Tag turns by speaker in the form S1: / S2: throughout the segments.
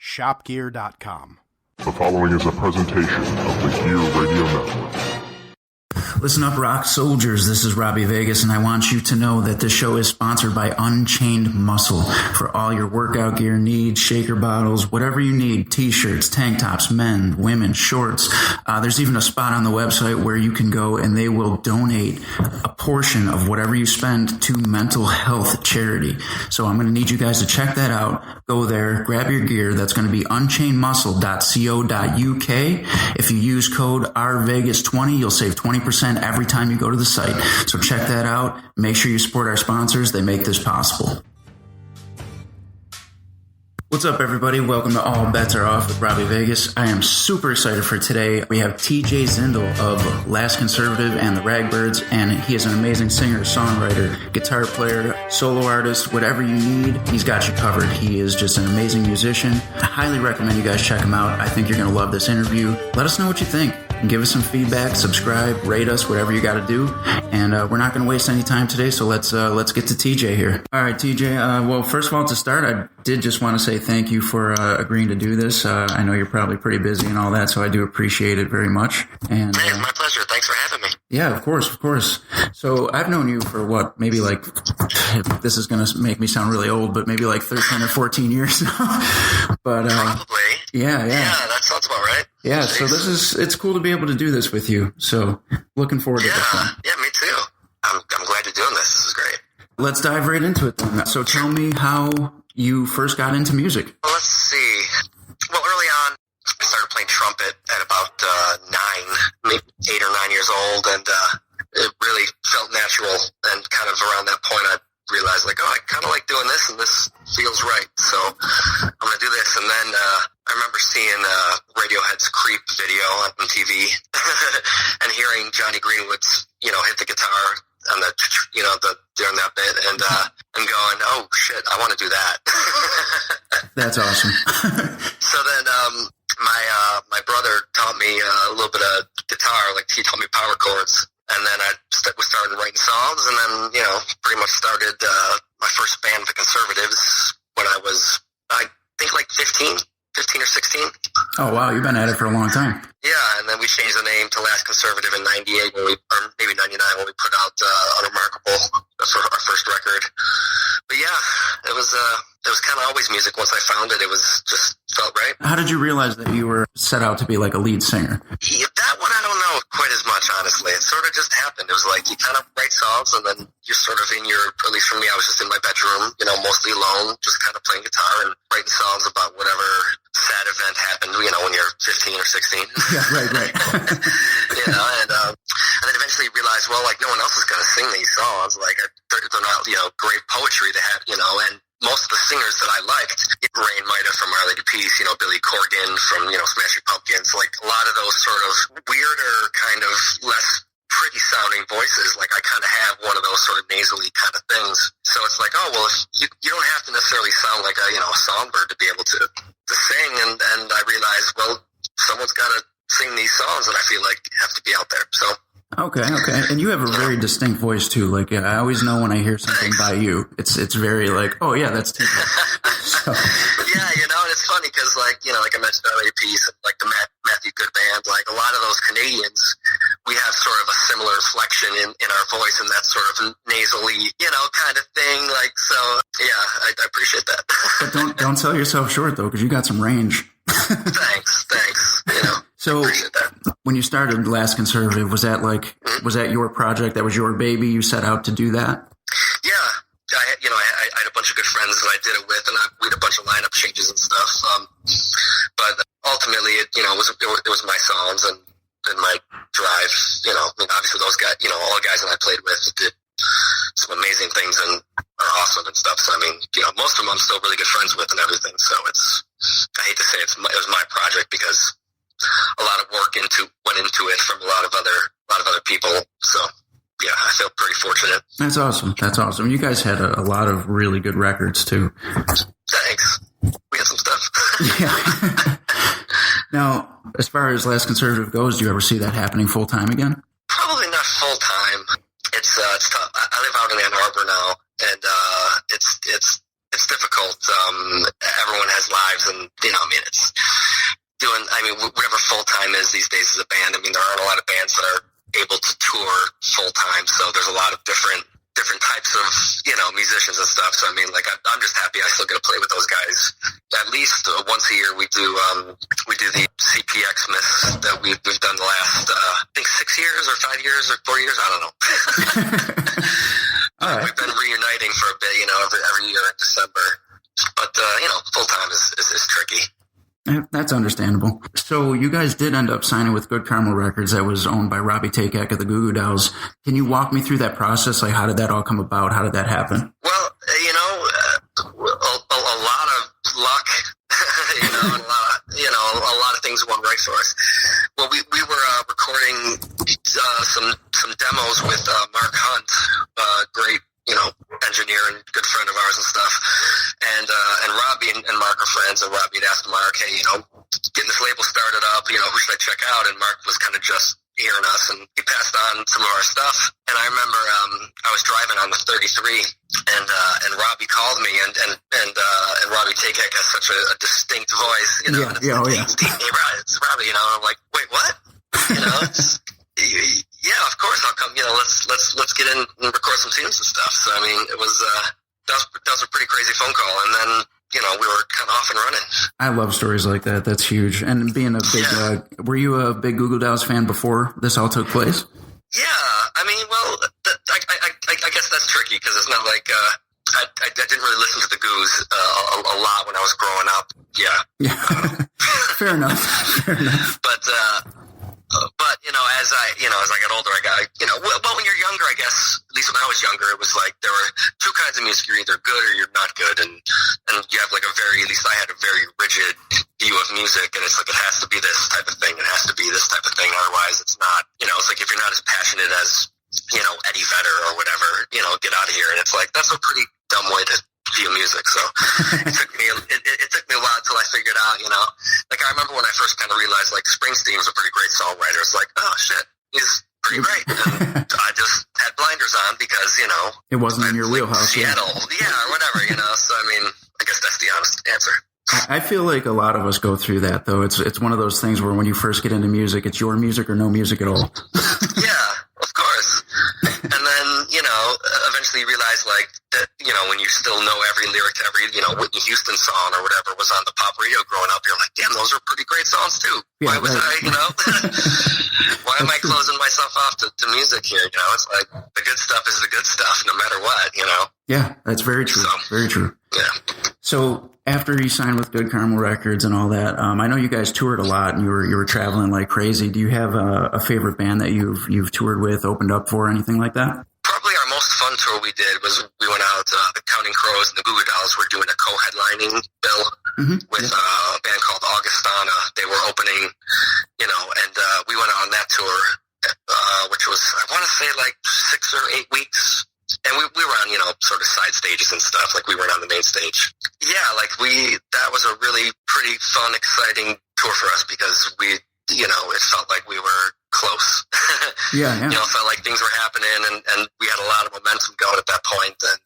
S1: shopgear.com.
S2: The following is a presentation of the Gear Radio Network.
S3: Listen up, rock soldiers. This is Robbie Vegas, and I want you to know that this show is sponsored by Unchained Muscle. For all your workout gear needs, shaker bottles, whatever you need, t-shirts, tank tops, men, women, shorts. There's even a spot on the website where you can go and they will donate a portion of whatever you spend to mental health charity. So I'm going to need you guys to check that out. Go there, grab your gear. That's going to be unchainedmuscle.co.uk. If you use code RVegas20, you'll save 20% every time you go to the site. So check that out. Make sure you support our sponsors. They make this possible. What's up, everybody? Welcome to All Bets Are Off with Robbie Vegas. I am super excited for today. We have TJ Zindle of Last Conservative and the Ragbirds, and he is an amazing singer, songwriter, guitar player, solo artist, whatever you need, he's got you covered. He is just an amazing musician. I highly recommend you guys check him out. I think you're going to love this interview. Let us know what you think. Give us some feedback, subscribe, rate us, whatever you got to do. And we're not going to waste any time today, so let's get to TJ here. All right, TJ. Well, first of all, to start, I did just want to say thank you for agreeing to do this. I know you're probably pretty busy and all that, so I do appreciate it very much. And
S4: it's my pleasure. Thanks for having me.
S3: Yeah, of course. So I've known you for what, maybe like, this is going to make me sound really old, but maybe like 13 or 14 years now. But
S4: probably.
S3: Yeah,
S4: that sounds about right.
S3: Yeah,
S4: Jeez.
S3: So it's cool to be able to do this with you. So looking forward to this one.
S4: Yeah, me too. I'm glad you're doing this. This is great.
S3: Let's dive right into it then. So tell me how you first got into music.
S4: Well, let's see. Well, early on, I started playing trumpet at about 9, maybe 8 or 9 years old, and it really felt natural. And kind of around that point, I realized, like, I kind of like doing this, and this feels right. So I'm going to do this. And then I remember seeing Radiohead's Creep video on TV and hearing Johnny Greenwood's, hit the guitar on the, during that bit, and going, oh shit, I want to do that.
S3: That's awesome.
S4: So then my brother taught me a little bit of guitar, like he taught me power chords. And then I was started writing songs, and then, pretty much started my first band, The Conservatives, when I was, I think, like 15 or 16.
S3: Oh, wow. You've been at it for a long time.
S4: Yeah, and then we changed the name to Last Conservative in 98, or maybe 99, when we put out Unremarkable for our first record. But yeah, it was kind of always music. Once I found it, it was just felt right.
S3: How did you realize that you were set out to be like a lead singer?
S4: Yeah, that one I don't know quite as much, honestly. It sort of just happened. It was like you kind of write songs, and then you're sort of in your, at least for me, I was just in my bedroom, mostly alone, just kind of playing guitar and writing songs about whatever sad event happened, when you're 15 or 16.
S3: Yeah, right.
S4: And then eventually realized, well, like, no one else is going to sing these songs. Like, they're not, great poetry to have, and most of the singers that I liked, Rain Maida from Our Lady Peace, Billy Corgan from, Smashing Pumpkins, like a lot of those sort of weirder, kind of less pretty sounding voices. Like, I kind of have one of those sort of nasally kind of things. So it's like, oh, well, if you don't have to necessarily sound like a songbird to be able to sing. And I realized, well, someone's got to sing these songs that I feel like have to be out there. So.
S3: Okay. And you have a very distinct voice too. Like, I always know when I hear something by you, it's very like, oh yeah, that's TJ. So.
S4: Yeah, and it's funny because like I mentioned earlier, piece like the Matthew Good band, like a lot of those Canadians, we have sort of a similar inflection in our voice and that sort of nasally, kind of thing. Like, so yeah, I appreciate that.
S3: But don't sell yourself short though, because you got some range.
S4: Thanks.
S3: So when you started Last Conservative, was that your project? That was your baby? You set out to do that?
S4: Yeah. I had a bunch of good friends that I did it with, and we had a bunch of lineup changes and stuff. But ultimately, it was my songs and my drive. Obviously those guys, all the guys that I played with did some amazing things and are awesome and stuff. So most of them I'm still really good friends with and everything. So I hate to say it was my project because a lot of work went into it from a lot of other people. So yeah, I feel pretty fortunate.
S3: That's awesome. You guys had a lot of really good records too.
S4: Thanks. We had some stuff.
S3: Yeah. Now, as far as Last Conservative goes, do you ever see that happening full time again?
S4: Probably not full time. It's tough. I live out in Ann Arbor now, and it's difficult. Everyone has lives, and I mean, whatever full-time is these days as a band. I mean, there aren't a lot of bands that are able to tour full-time, so there's a lot of different types of, musicians and stuff. So, I mean, like, I'm just happy I still get to play with those guys. At least once a year we do the CPX Miss that we've done the last, I think 6 years or 5 years or 4 years. I don't know.
S3: All right.
S4: We've been reuniting for a bit, every year in December. But, full-time is tricky.
S3: That's understandable. So you guys did end up signing with Good Karma Records that was owned by Robbie Takek of the Goo Goo Dolls. Can you walk me through that process? Like, how did that all come about? How did that happen?
S4: Well, a lot of luck, a lot of things went right for us. Well, we were recording some demos with Mark Hunt, great, engineer and good friend of ours and stuff. And Robbie and Mark are friends, and Robbie had asked Mark, hey, getting this label started up, who should I check out? And Mark was kind of just hearing us, and he passed on some of our stuff. And I remember I was driving on the 33, and Robbie called me, and Robbie Takek has such a distinct voice, It's Robbie, I'm like, wait, what? Yeah, of course I'll come. Let's get in and record some tunes and stuff. So I mean, it was that was a pretty crazy phone call, and then we were kind of off and running. I
S3: love stories like that. That's huge. And being a big, were you a big Goo Goo Dolls fan before this all took place?
S4: Yeah, I mean, well, I guess that's tricky because it's not like I didn't really listen to the Goos a lot when I was growing up. Yeah.
S3: Fair enough.
S4: But as I got older, I got well, when you're younger, I guess, at least when I was younger, it was like there were two kinds of music: you're either good or you're not good, and you have like at least I had a very rigid view of music, and it's like it has to be this type of thing, it has to be this type of thing, otherwise it's not. It's like if you're not as passionate as Eddie Vedder or whatever, get out of here. And it's like that's a pretty dumb way to view music. So it took me a while until I figured out, like I remember when I first kind of realized like Springsteen was a pretty great songwriter. It's like, oh shit, he's pretty great. And I just had blinders on because,
S3: it wasn't in your wheelhouse.
S4: Seattle, or whatever, So I mean, I guess that's the honest answer.
S3: I feel like a lot of us go through that though. It's one of those things where when you first get into music, it's your music or no music at all.
S4: Yeah, of course. And then, eventually you realize like that, when you still know every lyric to every, Whitney Houston song or whatever was on the pop radio growing up, you're like, damn, those are pretty great songs too.
S3: Yeah,
S4: why was I, why am I closing myself off to music here? It's like the good stuff is the good stuff no matter what,
S3: Yeah, that's very true. Very true.
S4: Yeah.
S3: So after you signed with Good Karma Records and all that, I know you guys toured a lot and you were traveling like crazy. Do you have a favorite band that you've toured with, opened up for, anything like that?
S4: Probably our most fun tour we did was we went out, the Counting Crows and the Goo Goo Dolls were doing a co-headlining bill with a band called Augustana. They were opening, and we went out on that tour, which was, I want to say like 6 or 8 weeks. And we were on, sort of side stages and stuff. Like we weren't on the main stage. Yeah, like that was a really pretty fun, exciting tour for us because it felt like we were close.
S3: Yeah.
S4: It felt like things were happening and we had a lot of momentum going at that point. And,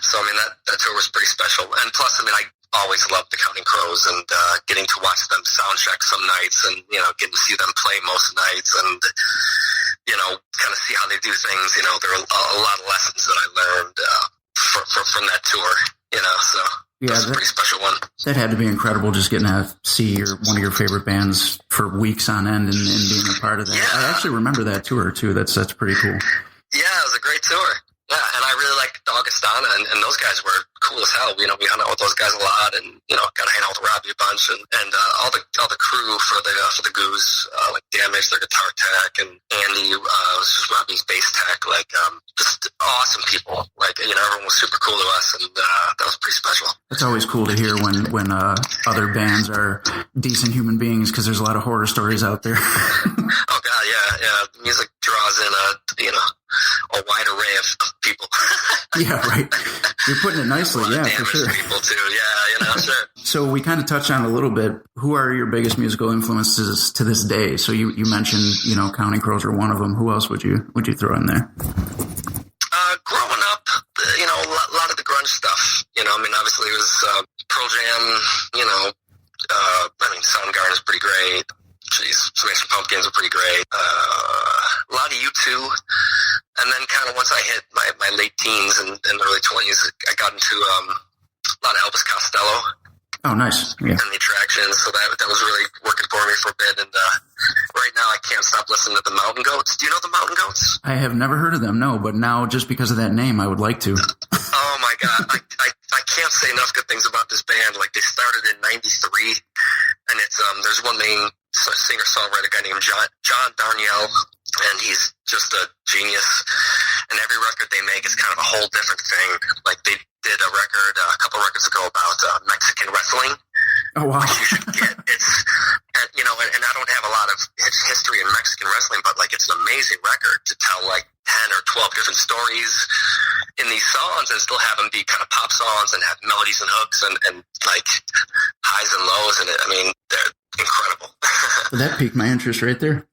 S4: so I mean, that tour was pretty special. And plus, I mean, I always loved the Counting Crows and, getting to watch them sound check some nights and, getting to see them play most nights and, kind of see how they do things. There are a lot of lessons that I learned, from that tour, so. Yeah, that's a pretty special one.
S3: That had to be incredible, just getting to see one of your favorite bands for weeks on end and being a part of that. Yeah. I actually remember that tour, too. That's pretty cool.
S4: Yeah, it was a great tour. Yeah, and I really liked Augustana, and those guys were cool as hell. We hung out with those guys a lot, and got to hang out with Robbie a bunch, and all the crew for the Goos, like Damage, their guitar tech, and Andy was just Robbie's bass tech, like just awesome people. Like everyone was super cool to us, and that was pretty special. It's
S3: always cool to hear when other bands are decent human beings because there's a lot of horror stories out there.
S4: Oh God, yeah. Music draws in a wide array of people.
S3: Yeah, right. You're putting it nicely. Yeah, for sure.
S4: People too. Yeah, sure.
S3: So we kind of touched on it a little bit. Who are your biggest musical influences to this day? So you mentioned, Counting Crows are one of them. Who else would you throw in there?
S4: Growing up, a lot of the grunge stuff. Obviously it was Pearl Jam. Soundgarden. Garden is pretty great. Jeez, Smashing Pumpkins are pretty great. A lot of U2. And then kind of once I hit my late teens and early 20s, I got into a lot of Elvis Costello.
S3: Oh, nice. Yeah.
S4: And the Attractions. So that was really working for me for a bit. And right now I can't stop listening to the Mountain Goats. Do you know the Mountain Goats?
S3: I have never heard of them, no, but now just because of that name, I would like to.
S4: Oh, my God. I can't say enough good things about this band. Like, they started in 93, and it's there's one main singer-songwriter guy named John Darnielle, and he's just a genius. And every record they make is kind of a whole different thing. Like, they did a record a couple records ago about Mexican wrestling.
S3: Oh, wow.
S4: Which you should get. It's, and I don't have a lot of history in Mexican wrestling, but, like, it's an amazing record to tell, like, 10 or 12 different stories in these songs and still have them be kind of pop songs and have melodies and hooks and like, highs and lows in it. I mean, they're incredible.
S3: Well, that piqued my interest right there.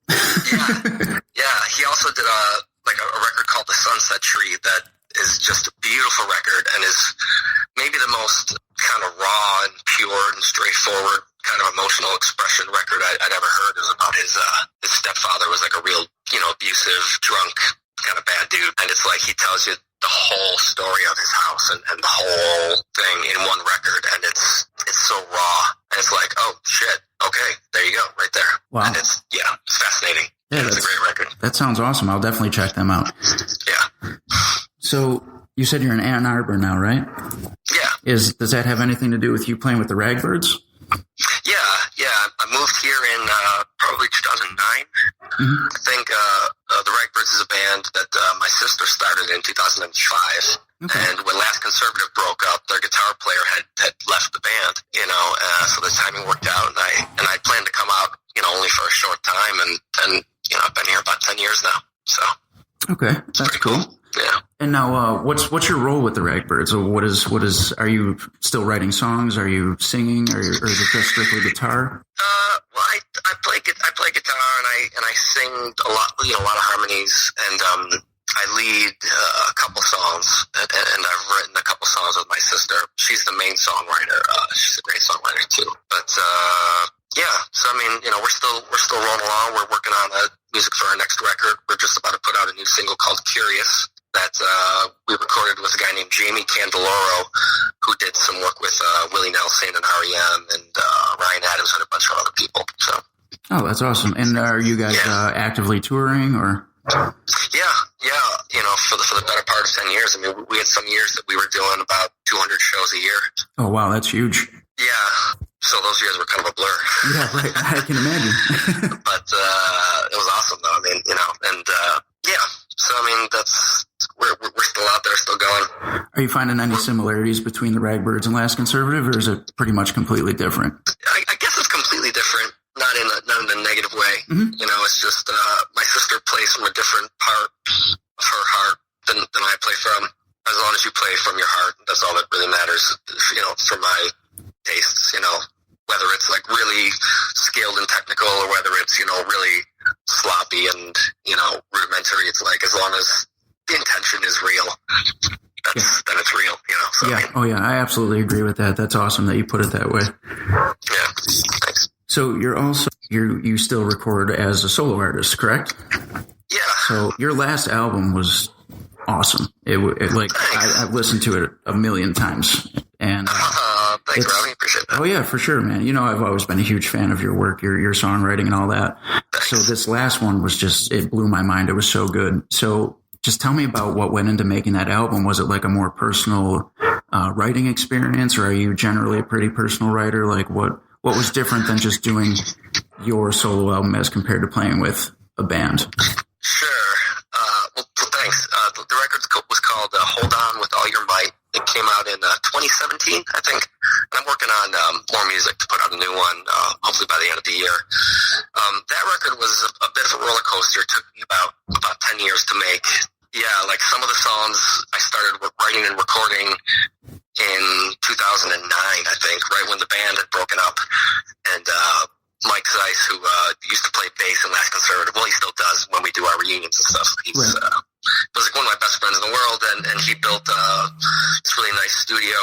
S4: Yeah. He also did a record called The Sunset Tree that is just a beautiful record and is maybe the most kind of raw and pure and straightforward kind of emotional expression record I'd ever heard. Is about his stepfather was like a real, abusive, drunk, kind of bad dude. And it's like he tells you the whole story of his house and the whole thing in one record. And it's so raw. And it's like, oh, shit. Okay, there you go, right there.
S3: Wow.
S4: And it's fascinating.
S3: Yeah,
S4: it's a great record.
S3: That sounds awesome. I'll definitely check them out.
S4: Yeah.
S3: So you said you're in Ann Arbor now, right?
S4: Yeah.
S3: Does that have anything to do with you playing with the Ragbirds?
S4: Yeah. I moved here in probably 2009.
S3: Mm-hmm.
S4: I think the Ragbirds is a band that my sister started in 2005. Okay. And when Last Conservative broke up, their guitar player had left the band, so the timing worked out, and I planned to come out, only for a short time, and I've been here about 10 years now, so.
S3: Okay, that's cool.
S4: Yeah.
S3: And now, what's your role with the Ragbirds? What is? Are you still writing songs? Are you singing? Or is it just strictly guitar?
S4: Well, I play guitar and I sing a lot of harmonies, and I lead a couple songs, and I've written a couple songs with my sister. She's the main songwriter. She's a great songwriter too. But so I mean, we're still rolling along. We're working on music for our next record. We're just about to put out a new single called Curious that we recorded with a guy named Jamie Candeloro, who did some work with Willie Nelson and R.E.M. and Ryan Adams and a bunch of other people. So. Oh,
S3: that's awesome. And are you guys actively touring or?
S4: Yeah. For the better part of 10 years. I mean, we had some years that we were doing about 200 shows a year.
S3: Oh, wow, that's huge.
S4: Yeah. So those years were kind of a blur.
S3: Yeah, right. I can imagine.
S4: But it was awesome, though. I mean, and so I mean, we're still out there, still going.
S3: Are you finding any similarities between the Ragbirds and Last Conservative, or is it pretty much completely different?
S4: I guess it's completely different, not in a negative way.
S3: Mm-hmm.
S4: It's just my sister plays from a different part of her heart than I play from. As long as you play from your heart, that's all that really matters. For my tastes, whether it's like really skilled and technical or whether it's, really sloppy and, rudimentary. It's like, as long as the intention is real, then it's real, So,
S3: yeah. Oh yeah. I absolutely agree with that. That's awesome that you put it that way.
S4: Yeah. Thanks.
S3: So you still record as a solo artist, correct?
S4: Yeah.
S3: So your last album was awesome. I've listened to it a million times, and
S4: thanks, Robbie. Appreciate that.
S3: Oh yeah, for sure, man. I've always been a huge fan of your work, your songwriting, and all that. Thanks. So this last one was it blew my mind. It was so good. So just tell me about what went into making that album. Was it like a more personal writing experience, or are you generally a pretty personal writer? Like what was different than just doing your solo album as compared to playing with a band?
S4: Sure. Well, thanks. The record was called Hold On With All Your Might. It came out in 2017, I think. And I'm working on more music to put out a new one, hopefully by the end of the year. That record was a bit of a roller coaster. It took me about 10 years to make. Yeah, like some of the songs I started writing and recording in 2009, I think, right when the band had broken up. And Mike Zeiss, who used to play bass in Last Conservative, well, he still does when we do our reunions and stuff. He's was like one of my best friends in the world, and he built this really nice studio,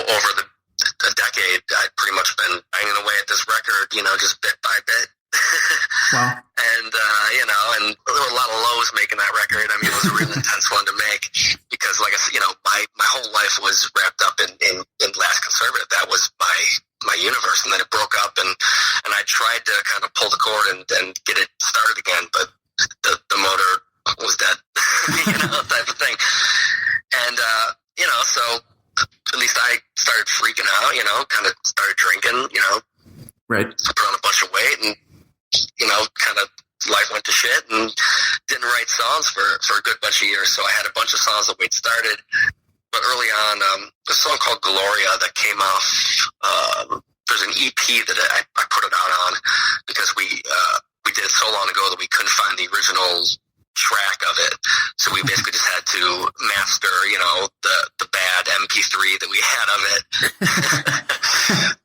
S4: over the a decade, I'd pretty much been banging away at this record, just bit by bit.
S3: Wow.
S4: And, and there were a lot of lows making that record. I mean, it was a real intense one to make because, like I said, my whole life was wrapped up in Last Conservative. That was my universe. And then it broke up and I tried to kind of pull the cord and get it started again, but the motor was dead, type of thing. And, so at least I started freaking out, kind of started drinking,
S3: Right.
S4: put on a bunch of weight and, kind of life went to shit and didn't write songs for a good bunch of years. So I had a bunch of songs that we'd started. But early on, a song called Gloria that came off, there's an EP that I put it out on because we did it so long ago that we couldn't find the original track of it. So we basically just had to master, the bad MP3 that we had of it.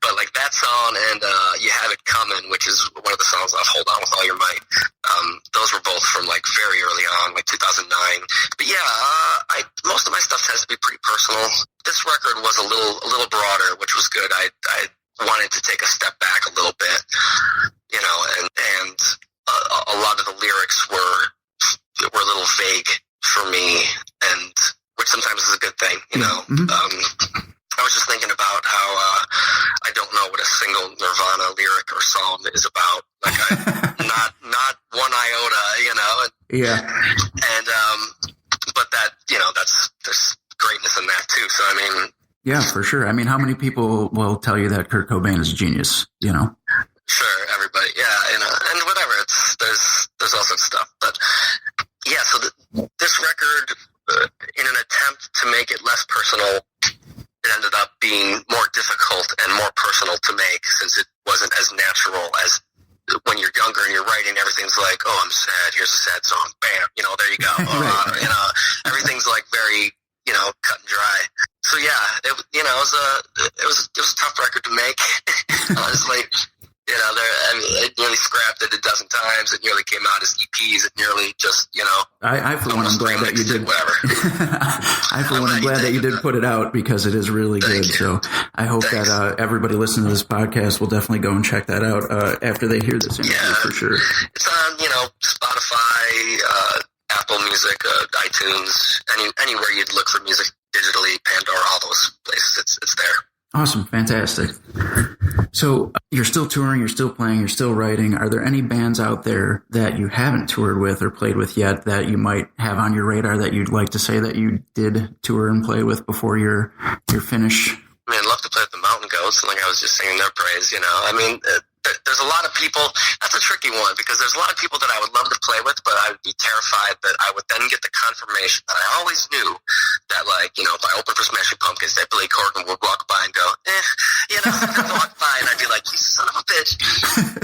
S4: But like that song and You Have It Coming, which is one of the songs off Hold On With All Your Might, those were both from like very early on, like 2009. But yeah, most of my stuff has to be pretty personal. This record was a little broader, which was good. I wanted to take a step back a little bit, and a lot of the lyrics were a little vague for me, and which sometimes is a good thing,
S3: Mm-hmm.
S4: I was just thinking about how I don't know what a single Nirvana lyric or song is about. Like, not one iota,
S3: Yeah.
S4: And but that there's greatness in that too. So I mean,
S3: Yeah, for sure. I mean, how many people will tell you that Kurt Cobain is a genius?
S4: Sure, everybody, yeah, and whatever. There's all sorts of stuff, but yeah. So this record, in an attempt to make it less personal, it ended up being more difficult and more personal to make since it wasn't as natural as when you're younger and you're writing. Everything's like, oh, I'm sad. Here's a sad song. Bam. There you go.
S3: Right.
S4: Everything's like very, cut and dry. So yeah, it was a tough record to make. Honestly, it nearly scrapped it a dozen times. It nearly came out as EPs. It nearly just,
S3: I for one, am glad that you did.
S4: Whatever.
S3: I for one, am glad that you did put it out because it is really good. So I hope that everybody listening to this podcast will definitely go and check that out after they hear this interview for sure.
S4: It's on, Spotify, Apple Music, iTunes, anywhere you'd look for music digitally, Pandora, all those places. It's there.
S3: Awesome. Fantastic. So you're still touring, you're still playing, you're still writing. Are there any bands out there that you haven't toured with or played with yet that you might have on your radar that you'd like to say that you did tour and play with before your finish?
S4: I mean, I'd love to play with the Mountain Goats, like I was just singing their praise, I mean, there's a lot of people. That's a tricky one because there's a lot of people that I would love to play with, but I would be terrified that I would then get the confirmation that I always knew that, like, if I opened for Smashing Pumpkins, that Billy Corgan would walk by and go, I'd walk by and I'd be like, you son of a bitch.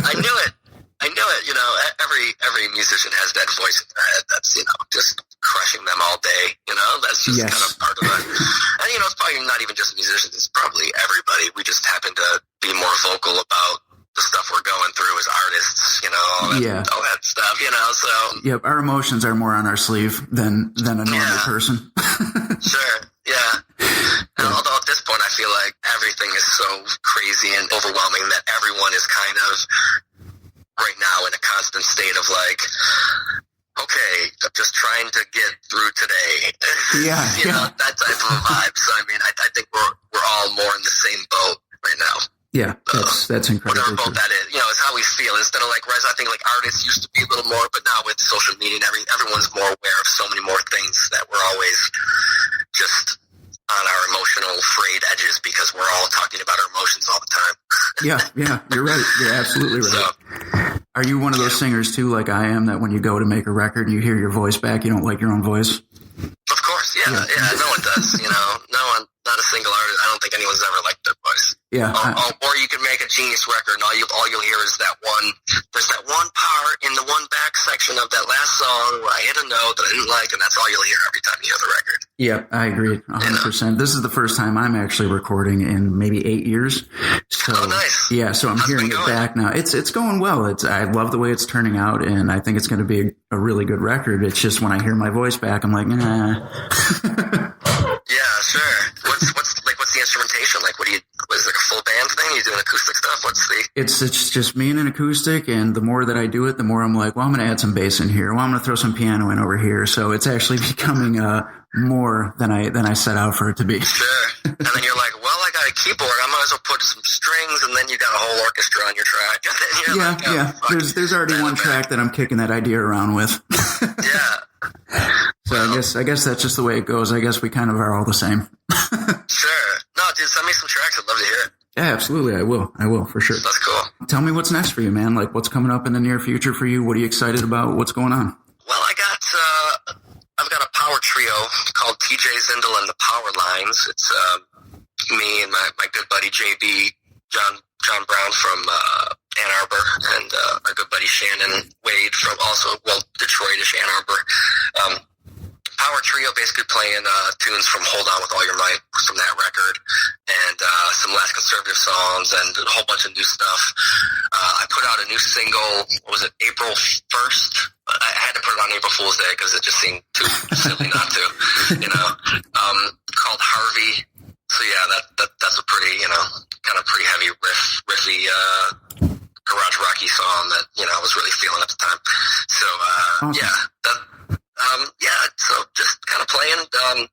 S4: I knew it. Every musician has that voice in their head that's, just crushing them all day, that's just kind of part of it. And, it's probably not even just musicians, it's probably everybody. We just happen to be more vocal about the stuff we're going through as artists, all that stuff, so.
S3: Yep, our emotions are more on our sleeve than a normal person.
S4: Sure, yeah. And although at this point I feel like everything is so crazy and overwhelming that everyone is kind of right now in a constant state of like, okay, I'm just trying to get through today.
S3: Yeah.
S4: That type of vibe. So I mean, I think we're all more in the same boat right now.
S3: Yeah, that's incredible.
S4: Whatever boat that is, it's how we feel. Instead of like, whereas I think like artists used to be a little more, but now with social media and everyone's more aware of so many more things that we're always just on our emotional frayed edges because we're all talking about our emotions all the time.
S3: Yeah, you're right. You're absolutely right.
S4: So,
S3: are you one of those singers too, like I am, that when you go to make a record, you hear your voice back, you don't like your own voice?
S4: Of course, yeah, no one does. No one, not a single artist. I don't think anyone's ever liked their voice.
S3: Yeah.
S4: Or you can make a genius record, and all you'll hear is that one. There's that one part in the one back section of that last song where I hit a note that I didn't like, and that's all you'll hear every time you hear the record.
S3: Yeah, I agree, 100%. This is the first time I'm actually recording in maybe 8 years. So,
S4: oh, nice.
S3: Yeah, so I'm hearing it back now. It's going well. I love the way it's turning out, and I think it's going to be a really good record. It's just when I hear my voice back, I'm like, nah.
S4: Yeah, sure. What's the instrumentation? Like, was it like a full band thing? Are you doing acoustic stuff?
S3: It's just me and an acoustic, and the more that I do it, the more I'm like, well, I'm going to add some bass in here. Well, I'm going to throw some piano in over here. So it's actually becoming more than I set out for it to be.
S4: Sure. And then you're like, well, I got a keyboard. I might as well put some strings, and then you got a whole orchestra on your track. And then you're like,
S3: yeah. There's already one track that I'm kicking that idea around with.
S4: Yeah.
S3: So I guess that's just the way it goes. I guess we kind of are all the same.
S4: Sure. No, dude, send me some tracks. I'd love to hear it.
S3: Yeah, absolutely. I will for sure.
S4: That's cool.
S3: Tell me what's next for you, man. Like, what's coming up in the near future for you? What are you excited about? What's going on?
S4: Well, I've got a power trio called TJ Zindle and the Power Lines. It's me and my good buddy JB, John Brown from Ann Arbor, and our good buddy Shannon Wade from Detroitish Ann Arbor. Power trio, basically playing tunes from Hold On With All Your Might from that record, and some Last Conservative songs, and a whole bunch of new stuff. I put out a new single, what was it, April 1st? I had to put it on April Fool's Day because it just seemed too silly not to, called Harvey. So yeah, that's a pretty, kind of pretty heavy riffy, garage rocky song that, I was really feeling at the time. So, so just kind of playing. The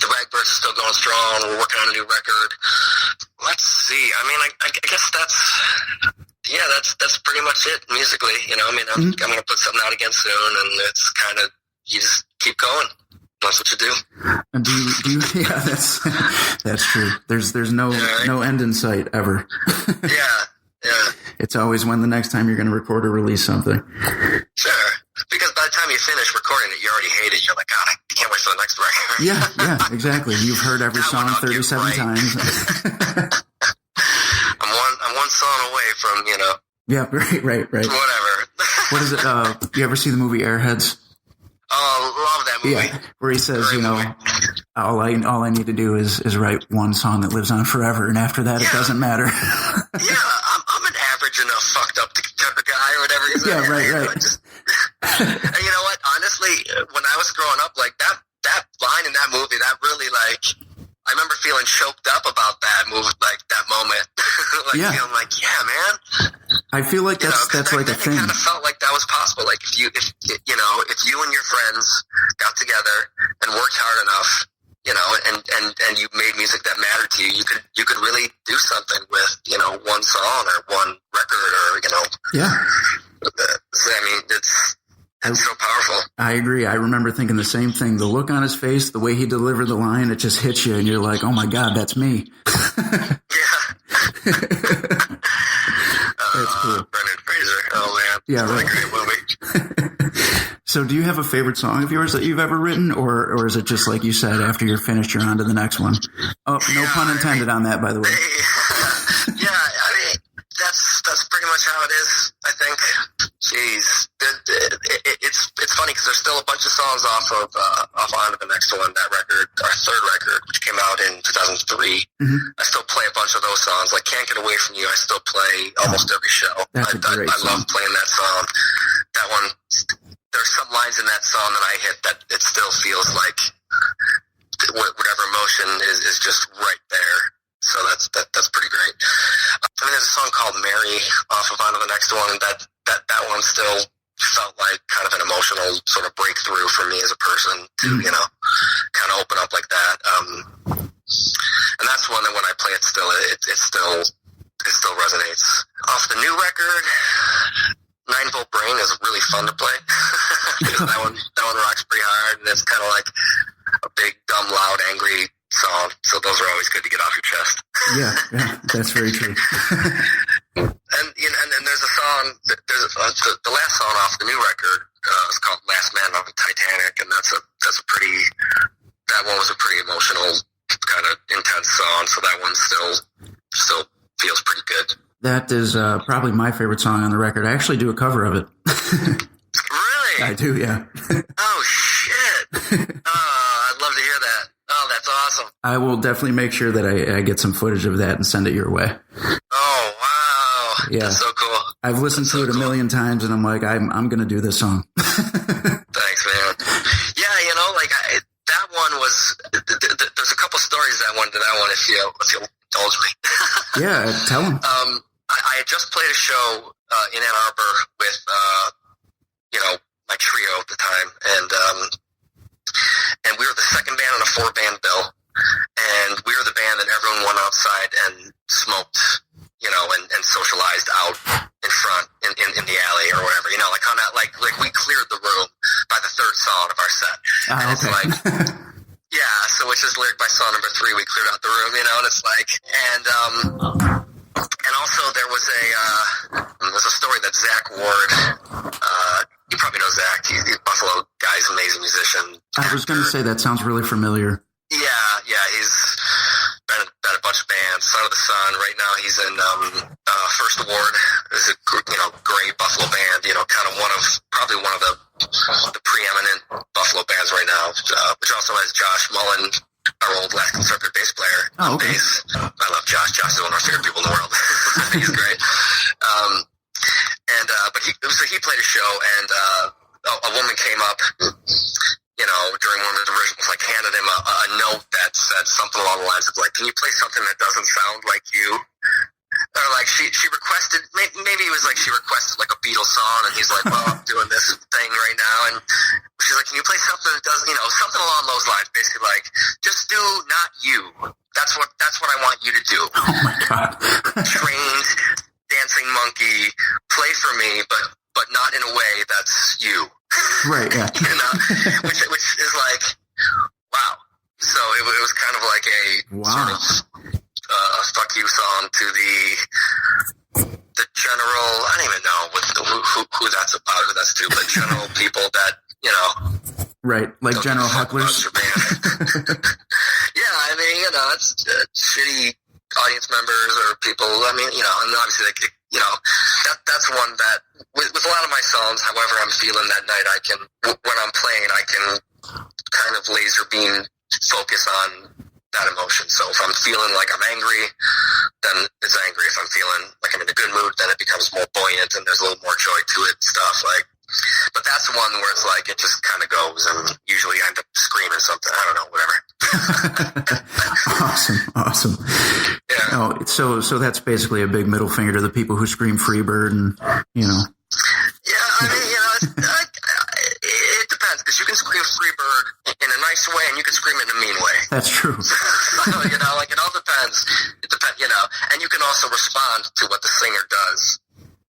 S4: Ragbirds are still going strong. We're working on a new record. Let's see. I mean, I guess that's pretty much it musically. I'm going to put something out again soon, and it's kind of, you just keep going. That's what you do.
S3: And do you yeah, that's true. There's no end in sight ever.
S4: Yeah.
S3: It's always when the next time you're going to record or release something.
S4: Sure. Because by the time you finish recording it, you already hate it. You're like, God, I can't wait for the next record.
S3: Yeah, exactly. You've heard every song 37 times.
S4: I'm one song away from,
S3: Yeah, right.
S4: Whatever.
S3: What is it? You ever see the movie Airheads?
S4: Oh, love that movie.
S3: Yeah, where he says, all I need to do is write one song that lives on forever, and after that, it doesn't matter.
S4: I'm an average enough fucked up guitar guy or whatever.
S3: Yeah, right.
S4: And you know what? Honestly, when I was growing up, like that line in that movie, that really I remember feeling choked up about that movie, like that moment. Feeling like, yeah, man.
S3: I feel like that's like a thing.
S4: It kind of felt like that was possible. Like if you and your friends got together and worked hard enough, and you made music that mattered to you, you could really do something with, one song or one record or,
S3: Yeah.
S4: I mean, it's so powerful.
S3: I agree. I remember thinking the same thing. The look on his face, the way he delivered the line, it just hits you, and you're like, oh my God, that's me.
S4: Yeah.
S3: That's cool.
S4: Brendan Fraser. Oh, man.
S3: Yeah,
S4: what
S3: right.
S4: a great movie.
S3: So do you have a favorite song of yours that you've ever written, or is it just like you said, after you're finished, you're on to the next one? Oh, no pun intended on that, by the way.
S4: Yeah, I mean, that's pretty much how it is, I think. Jeez. It's funny because there's still a bunch of songs off On to the Next One, that record, our third record, which came out in 2003. Mm-hmm. I still play a bunch of those songs. Like Can't Get Away From You, I still play almost every show.
S3: That's a great
S4: I
S3: song.
S4: love playing that song. That one, there's some lines in that song that I hit that it still feels like whatever emotion is just right there. So that's pretty great. I mean, there's a song called Mary off of On to the Next One, and that one still felt like kind of an emotional sort of breakthrough for me as a person to, kind of open up like that. And that's one that when I play it still, it still resonates. Off the new record, 9-Volt Brain is really fun to play. that one rocks pretty hard, and it's kind of like a big, dumb, loud, angry song. So those are always good to get off your chest.
S3: Yeah, that's very true.
S4: And there's a song. The last song off the new record is called "Last Man on the Titanic," and that one was a pretty emotional, kind of intense song. So that one still feels pretty good. That
S3: is probably my favorite song on the record. I actually do a cover of it.
S4: Really?
S3: I do, yeah.
S4: Oh, shit. I'd love to hear that. Oh, that's awesome.
S3: I will definitely make sure that I get some footage of that and send it your way.
S4: Oh, wow.
S3: Yeah.
S4: That's so cool.
S3: I've listened to it a million times, and I'm like, I'm going to do this song.
S4: Thanks, man. Yeah, that one was, there's there's a couple stories that I want if you'll indulge me.
S3: Yeah, tell them.
S4: I had just played a show in Ann Arbor with my trio at the time, and we were the second band on a 4-band bill, and we were the band that everyone went outside and smoked, and socialized out in front in the alley or whatever, like on that, like we cleared the room by the third song of our set. And it's like, yeah, so which is lyric by song number 3, we cleared out the room, and it's like, and also there was a story that Zach Ward, you probably know Zach, he's a Buffalo guy, he's an amazing musician.
S3: I was going to say that sounds really familiar.
S4: Yeah, he's been a bunch of bands. Son of the Sun. Right now, he's in First Award. Is a great Buffalo band. Kind of probably one of the preeminent Buffalo bands right now. Which also has Josh Mullen, our old Last Conservative bass player.
S3: Oh, okay.
S4: Bass. I love Josh. Josh is one of our favorite people in the world. He's great. But he played a show, and a woman came up. During one of the versions, like handed him a note that said something along the lines of like, "Can you play something that doesn't sound like you?" Or like she requested, maybe it was like she requested like a Beatles song, and he's like, "Well, I'm doing this thing right now," and she's like, "Can you play something that doesn't, something along those lines?" Basically, like, just do not you. That's what I want you to do.
S3: Oh my God!
S4: Trained dancing monkey, play for me, but not in a way that's you.
S3: Right, yeah.
S4: Which is like, wow. So it was kind of like a sort of fuck you song to the general. I don't even know who that's about, who that's to, but general people that
S3: right, like general hecklers.
S4: Yeah, I mean, it's shitty audience members or people. I mean, and obviously that's one that with a lot of my songs, however I'm feeling that night, when I'm playing, I can kind of laser beam focus on that emotion. So if I'm feeling like I'm angry, then it's angry. If I'm feeling like I'm in a good mood, then it becomes more buoyant and there's a little more joy to it and stuff. Like, but that's one where it's like it just kind of goes, and usually I end up screaming something. I don't know, whatever.
S3: Awesome.
S4: Yeah.
S3: Oh, so that's basically a big middle finger to the people who scream "Freebird" and
S4: Yeah, I mean, it depends, because you can scream "Freebird" in a nice way, and you can scream it in a mean way.
S3: That's true.
S4: So, like it all depends. It depends, and you can also respond to what the singer does,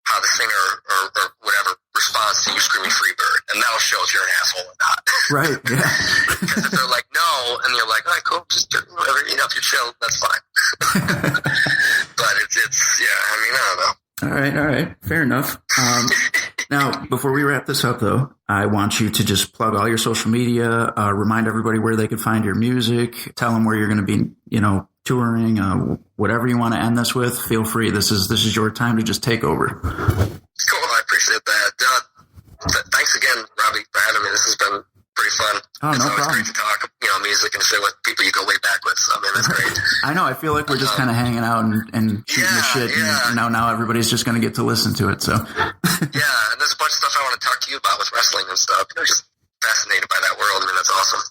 S4: how the singer or whatever responds to you screaming "Freebird," and that'll show if you're an asshole or not.
S3: Right. Yeah.
S4: Because if they're like no, and you're like, all right, cool, just do whatever. If you're chill, that's fine. But it's yeah. I mean, I don't know.
S3: All right. Fair enough. Now, before we wrap this up, though, I want you to just plug all your social media, remind everybody where they can find your music, tell them where you're going to be, touring, whatever you want to end this with. Feel free. This is your time to just take over.
S4: Cool. I appreciate that. Thanks again, Robbie, for having me. This has been pretty fun.
S3: Oh,
S4: it's
S3: no
S4: always
S3: problem.
S4: great to talk, music and shit with people you go way back with. So, I mean, that's great.
S3: I know. I feel like we're just kind of hanging out and shooting the shit.
S4: Yeah.
S3: And now everybody's just going to get to listen to it. So.
S4: Yeah, and there's a bunch of stuff I want to talk to you about with wrestling and stuff. Just fascinated by that world. I mean, that's awesome.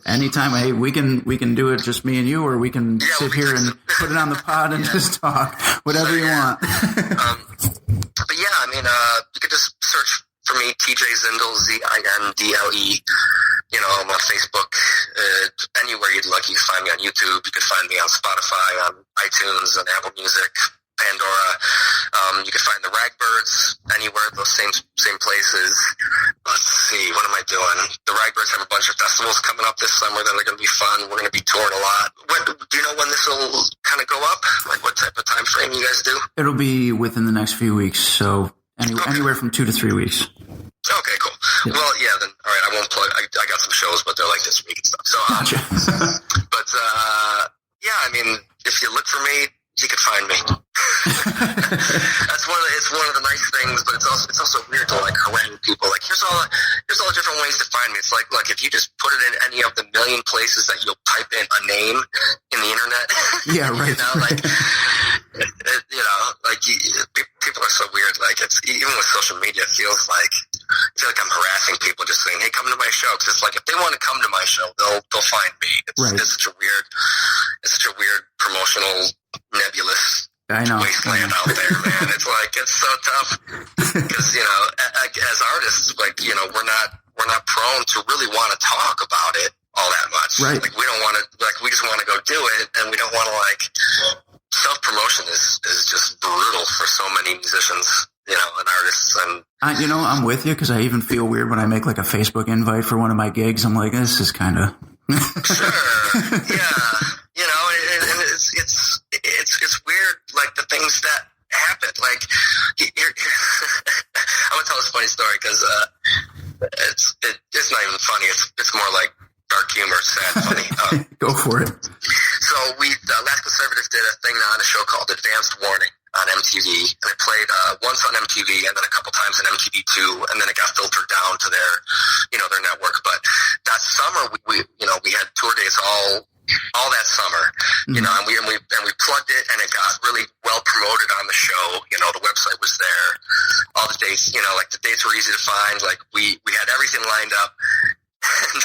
S3: Anytime. Hey, we can do it just me and you, or we can sit here and put it on the pod and just talk whatever you want.
S4: But yeah, I mean, you could just search for me, TJ Zindle, Zindle. I'm on Facebook, anywhere you'd like. You can find me on YouTube. You can find me on Spotify, on iTunes, and Apple Music, Pandora. You can find the Ragbirds anywhere, those same places. Let's see, what am I doing? The Ragbirds have a bunch of festivals coming up this summer that are going to be fun. We're going to be touring a lot. Do you know when this will kind of go up? Like what type of time frame you guys do?
S3: It'll be within the next few weeks, so anywhere from 2 to 3 weeks.
S4: Okay, cool. Yeah. Well, yeah, then, all right, I won't plug. I got some shows, but they're like this week and stuff. So,
S3: gotcha.
S4: But, yeah, I mean, if you look for me, you can find me. It's one of the nice things, but it's also weird to like harangue people. Like, here's all the different ways to find me. It's like, look, if you just put it in any of the million places that you'll type in a name in the internet.
S3: Yeah, right.
S4: People are so weird. Like, it's even with social media, it feels like feel like I'm harassing people just saying, hey, come to my show. Because it's like, if they want to come to my show, they'll find me. It's such a weird promotional nebulous wasteland out there, man. It's like, it's so tough because, you know, as artists, like, you know, we're not prone to really want to talk about it all that much.
S3: Right.
S4: Like, we don't want to, like, we just want to go do it, and we don't want to, like, self-promotion is just brutal for so many musicians, you know, and artists. And
S3: you know, I'm with you, because I even feel weird when I make like a Facebook invite for one of my gigs. I'm like, this is kind of
S4: sure, yeah, you know, and it's weird, like the things that happen. Like, I'm gonna tell this funny story because it's not even funny. It's more like dark humor, sad, funny.
S3: Go for it.
S4: So Last Conservative did a thing on a show called Advanced Warning on MTV, and it played once on MTV and then a couple times on MTV2, and then it got filtered down to their network. But that summer, we had tour dates all that summer, you know, and we plugged it, and it got really well promoted on the show. You know, the website was there, all the dates, you know, like the dates were easy to find. Like we had everything lined up. And,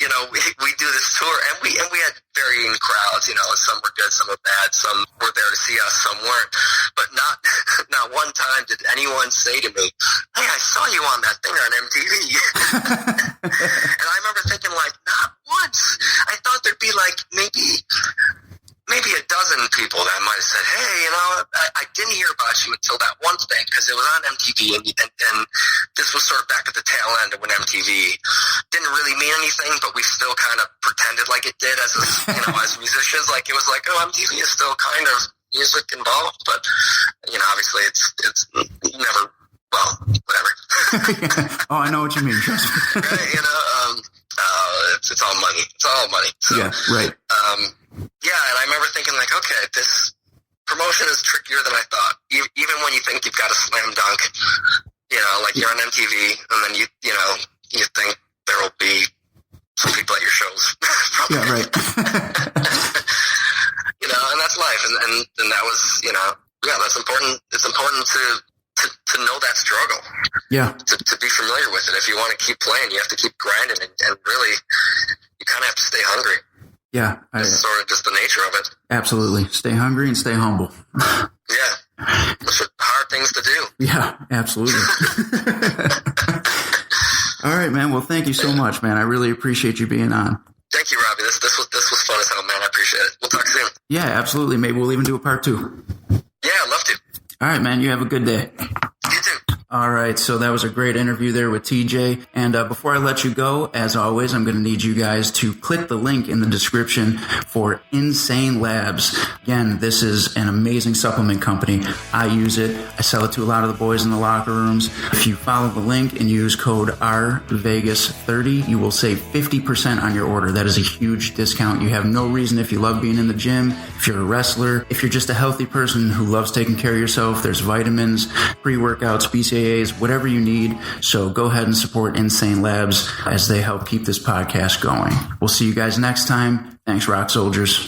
S4: you know, we do this tour, and we had varying crowds. You know, some were good, some were bad, some were there to see us, some weren't. But not one time did anyone say to me, "Hey, I saw you on that thing on MTV." And I remember thinking, like, not once. I thought there'd be like maybe a dozen people that might have said, "Hey, you know, I didn't hear about you until that one thing because it was on MTV, and this was sort of back at the tail end of when MTV didn't really mean anything, but we still kind of pretended like it did as as musicians. Like, it was like, oh, MTV is still kind of music involved, but you know, obviously it's never, well, whatever."
S3: Oh, I know what you mean. Trust me.
S4: Right, you know, it's all money. It's all money. So,
S3: yeah, right.
S4: Yeah, and I remember thinking, like, okay, this promotion is trickier than I thought. Even when you think you've got a slam dunk, you know, like you're on MTV, and then you think there will be some people at your shows.
S3: Yeah, right.
S4: You know, and that's life, and that was, you know, yeah, that's important. It's important to know that struggle.
S3: Yeah.
S4: To be familiar with it. If you want to keep playing, you have to keep grinding, and really, you kind of have to stay hungry.
S3: Yeah.
S4: It's sort of just the nature of it.
S3: Absolutely. Stay hungry and stay humble.
S4: Yeah. Those are hard things to do.
S3: Yeah, absolutely. All right, man. Well, thank you so much, man. I really appreciate you being on.
S4: Thank you, Robbie. This was fun as hell, man. I appreciate it. We'll talk soon.
S3: Yeah, absolutely. Maybe we'll even do a part 2.
S4: Yeah, I'd love to.
S3: All right, man. You have a good day.
S4: You too.
S3: All right, so that was a great interview there with TJ. And before I let you go, as always, I'm going to need you guys to click the link in the description for Insane Labs. Again, this is an amazing supplement company. I use it. I sell it to a lot of the boys in the locker rooms. If you follow the link and use code RVegas30, you will save 50% on your order. That is a huge discount. You have no reason, if you love being in the gym, if you're a wrestler, if you're just a healthy person who loves taking care of yourself, there's vitamins, pre-workouts, BCAAs, whatever you need. So go ahead and support Insane Labs as they help keep this podcast going. We'll see you guys next time. Thanks, Rock Soldiers.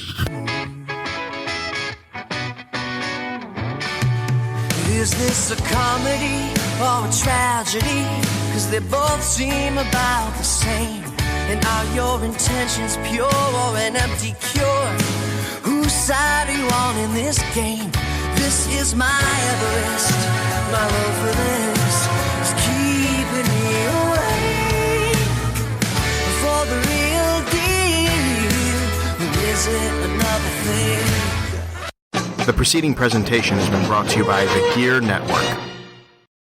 S1: Is this a comedy or a tragedy? 'Cause they both seem about the same. And are your intentions pure or an empty cure? Whose side are you on in this game? This is my Everest. My love for this is keeping me awake for the real deal. Or is it another thing?
S5: The preceding presentation has been brought to you by the Gear Network.